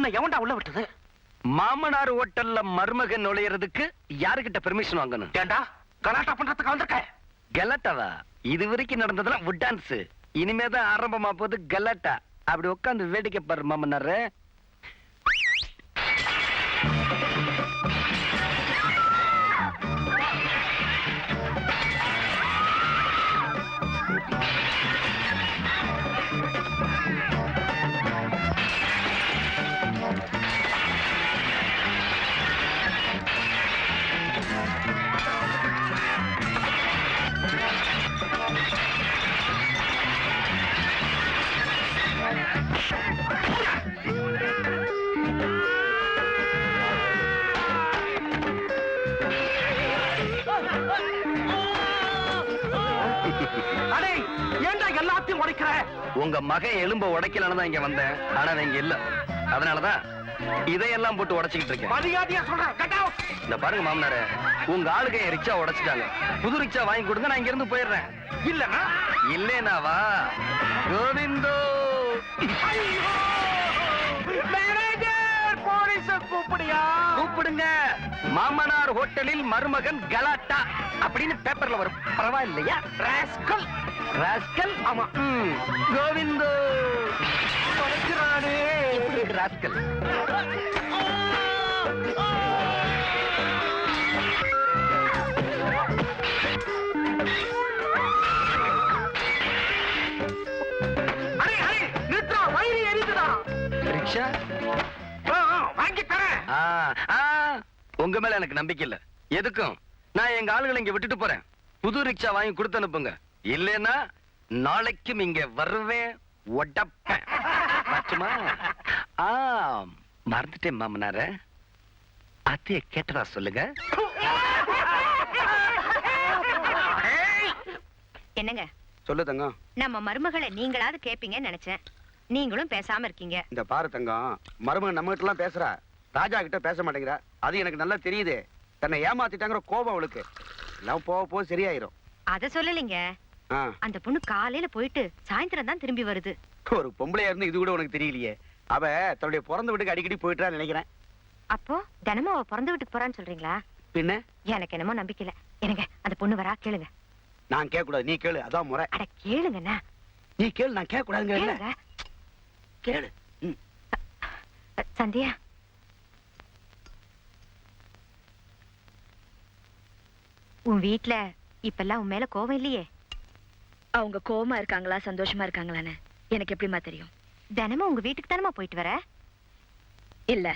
உன்னை எவன்டா உள்ள விட்டது? மாமனார் ஹோட்டல்ல மருமகன் நுழையறதுக்கு யாருகிட்ட பெர்மிஷன் வாங்கணும்? ஏண்டா கலாட்டா பண்றதுக்கு வந்திருக்க? கலாட்டாவா? இது வரைக்கும் நடந்ததெல்லாம் வுட் டான்ஸ். இனிமேதான் ஆரம்பமா போகுது கலாட்டா. அப்படி உட்காந்து வேடிக்கை பாரு மாமனாரு. எல்லாத்தையும் உடைக்கிற உங்க மகன் எலும்ப உடைக்கலன்னு தான் இங்க வந்தேன். ஆனா இங்க இல்ல. அதனாலதான் இதையெல்லாம் போட்டு உடைச்சுக்கிட்டு இருக்கேன். மரியாதையா சொல்றேன். இந்த பாருங்க மாமனாரே, உங்க ஆளுங்க ரிக்ஷா உடைச்சிட்டாங்க. புது ரிக்ஷா வாங்கி கொடுங்க, நான் இங்க இருந்து போயிடுறேன். இல்லனா இல்லேனாவா கோவிந்தோ. Manager police கூப்பிடுயா. கூப்பிடுங்க. மாமனார் ஹோட்டலில் மருமகன் கலாட்டா அப்படின்னு பேப்பர்ல வரும். பரவாயில்லையா? Rascal rascal. ஆமா. கோவிந்தோ ராஸ்கல். ரிக்ஷா வாங்கி தரேன். உங்க மேல எனக்கு நம்பிக்கை இல்ல. எதுக்கும் நான் எங்க ஆளுகளை இங்க விட்டுட்டு போறேன். புது ரிக்ஷா வாங்கி கொடுத்து அனுப்புங்க. இல்லைன்னா நாளைக்கும் இங்க வருவேன், ஒடப்பேன். மறந்துட்டேன் மாமனார. அத்தைய கேட்டதா சொல்லுங்க. என்னங்க சொல்லு தங்கம். நம்ம மருமகளை நீங்களாவது கேப்பீங்கன்னு நினைச்சேன். நீங்களும் பேசாம இருக்கீங்க. இந்த பாரு தங்கம், மருமகன் நம்ம கிட்ட எல்லாம் பேசுறா, ராஜா கிட்ட பேச மாட்டேங்கிறா. அது எனக்கு நல்லா தெரியுது. தன்னை ஏமாத்திட்டாங்கிற கோபம் அவளுக்கு. எல்லாம் போக போக சரியாயிரும். அத சொல்லலைங்க. அந்த பொண்ணு காலையில போயிட்டு சாயந்தரம் தான் திரும்பி வருது. ஒரு பொம்பளையா இருந்து இது கூட உனக்கு தெரியலையே. அவ தன்னுடைய பிறந்த வீட்டுக்கு அடிக்கடி போயிட்டா நினைக்கிறேன். அப்போ தினமும் அவ பிறந்த வீட்டுக்கு போறான்னு சொல்றீங்களா? பின்ன எனக்கு என்னமோ நம்பிக்கை இல்ல. எனக்கு அந்த பொண்ணு வரா, கேளுங்க. நான் கேட்க கூடாது, நீ கேளு. அதான் முறை. அட கேளுங்கண்ணா. நீ கேளு, நான் கேட்க கூடாதுங்க. கேளு. சந்தியா, உன் வீட்ல இப்பெல்லாம் உன் மேல கோவம் இல்லையே? அவங்க கோவமா இருக்காங்களா சந்தோஷமா இருக்காங்களான்னு எனக்கு எப்படிமா தெரியும்? தினமும் உங்க வீட்டுக்கு தானமா போயிட்டு வர? இல்ல.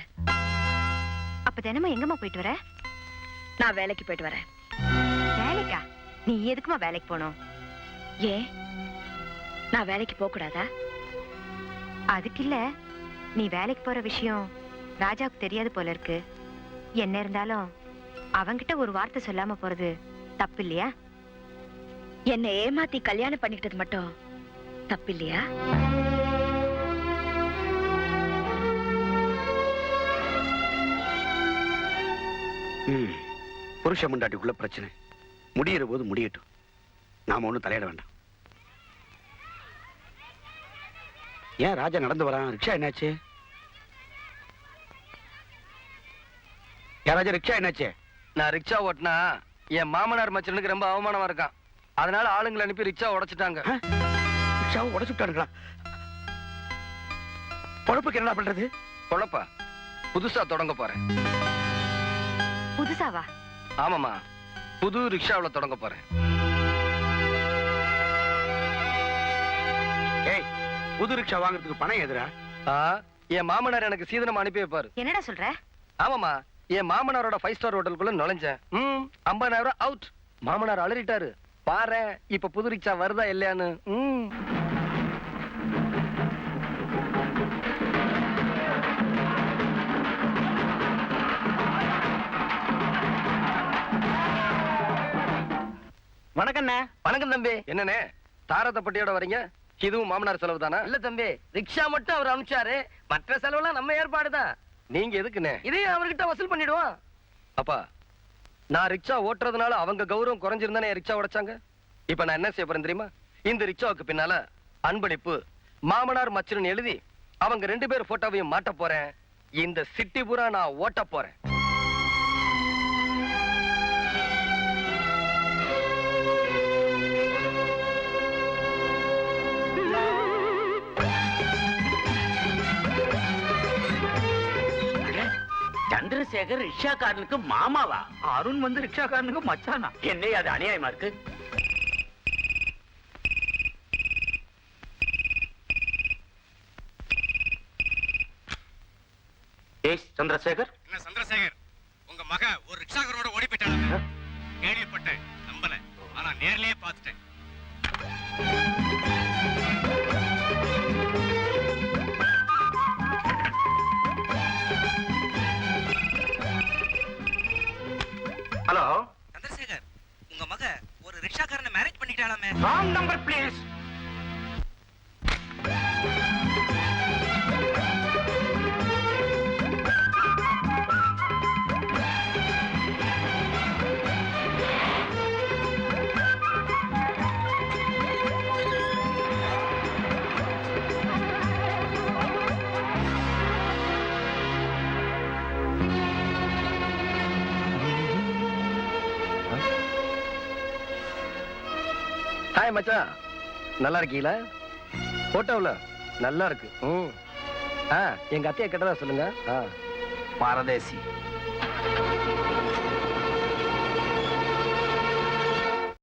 அப்ப தினமும் எங்கம்மா போயிட்டு வர? நான் வேலைக்கு போயிட்டு வரேன். வேலைக்கா? நீ எதுக்குமா வேலைக்கு போகணும்? ஏன், நான் வேலைக்கு போக கூடாதா? அதுக்கு இல்ல, நீ வேலைக்கு போற விஷயம் ராஜாவுக்கு தெரியாது போல இருக்கு. என்ன இருந்தாலும் அவங்கிட்ட ஒரு வார்த்தை சொல்லாம போறது தப்பு இல்லையா? என்னை ஏமாத்தி கல்யாணம் பண்ணிக்கிட்டது மட்டும் தப்பு இல்லையா? புருஷ முண்டாட்டிக்குள்ள பிரச்சனை முடியிற போது முடியட்டும். நாம ஒண்ணும் தலையிட வேண்டாம். ஏன் ராஜா நடந்து வரான்? ரிக்ஷா என்னாச்சு? ராஜா ரிக்ஷா என்னாச்சு? நான் ரிக்ஷா ஓட்டினா என் மாமனார் மச்சனுக்கு ரொம்ப அவமானமா இருக்கான். அதனால ஆளுங்களை அனுப்பி ரிக்ஷா உடைச்சிட்டாங்க. ரிக்ஷாவை உடைச்சுட்டானுங்களா? பொழப்புக்கு என்ன பண்றது? பொழப்பா புதுசா தொடங்க போறேன். புதுசாவா? ஆமாமா, புது ரிக்ஷாவில் தொடங்க போறேன். ஏய், புது ரிக்ஷா வாங்குறதுக்கு பணம் எதுரா? என் மாமனார் எனக்கு சீதனம் அனுப்பி வைப்பாரு. என்னடா சொல்ற? ஆமாமா, என் மாமனாரோட 5 ஸ்டார் ஹோட்டலுக்குள்ள நுழைஞ்சேன். 50,000 அவுட். மாமனார் அலறிட்டாரு. பாரு இப்ப புது ரிக்ஷா வருதா இல்லையான்னு. வணக்கண்ணே. வணக்கம் தம்பி. என்னண்ணே தாரத்தப்பட்டியோட வரீங்க? இதுவும் மாமனார் செலவு தானா? இல்ல தம்பி, ரிக்ஷா மட்டும் அவர் அனுப்பிச்சாரு, மற்ற செலவுலாம் நம்ம ஏற்பாடுதான். நீங்க எதுக்குண்ணே இதையும் அவர்கிட்ட வசூல் பண்ணிடுவோம். அப்பா, நான் ரிக்ஷா ஓட்டுறதுனால அவங்க கௌரவம் குறைஞ்சிருந்தானே ரிக்ஷா உடைச்சாங்க. இப்ப நான் என்ன செய்ய போறேன் தெரியுமா? இந்த ரிக்ஷாவுக்கு பின்னால அன்பளிப்பு மாமனார் மச்சன் எழுதி அவங்க 2 பேர் போட்டோவையும் மாட்ட போறேன். இந்த சிட்டி பூரா நான் ஓட்ட போறேன். சந்திரசேகர் ரிக்ஷாக்காரனுக்கு மாமாவா? அருண் வந்து ரிக்ஷாக்காரனுக்கு மச்சானா? என்ன அது அநியாயமா இருக்கு? ஏய் சந்திரசேகர். என்ன சந்திரசேகர், உங்க மக ஒரு ரிக்ஷாக்காரோட ஓடி போயிட்டாங்க. கேள்விப்பட்டேன், நம்பல. ஆனா நேர்லயே பார்த்துட்டேன். ஹலோ சந்திரசேகர், உங்க மக ஒரு ரிக்ஷாக்காரனை மேரேஜ் பண்ணிட்டாலாமே. Wrong number please. ஹாய் மச்சான், நல்லா இருக்கீங்களா? போட்டோவில் நல்லா இருக்கு. எங்க அத்தையை கேட்டதா சொல்லுங்க. பரதேசி.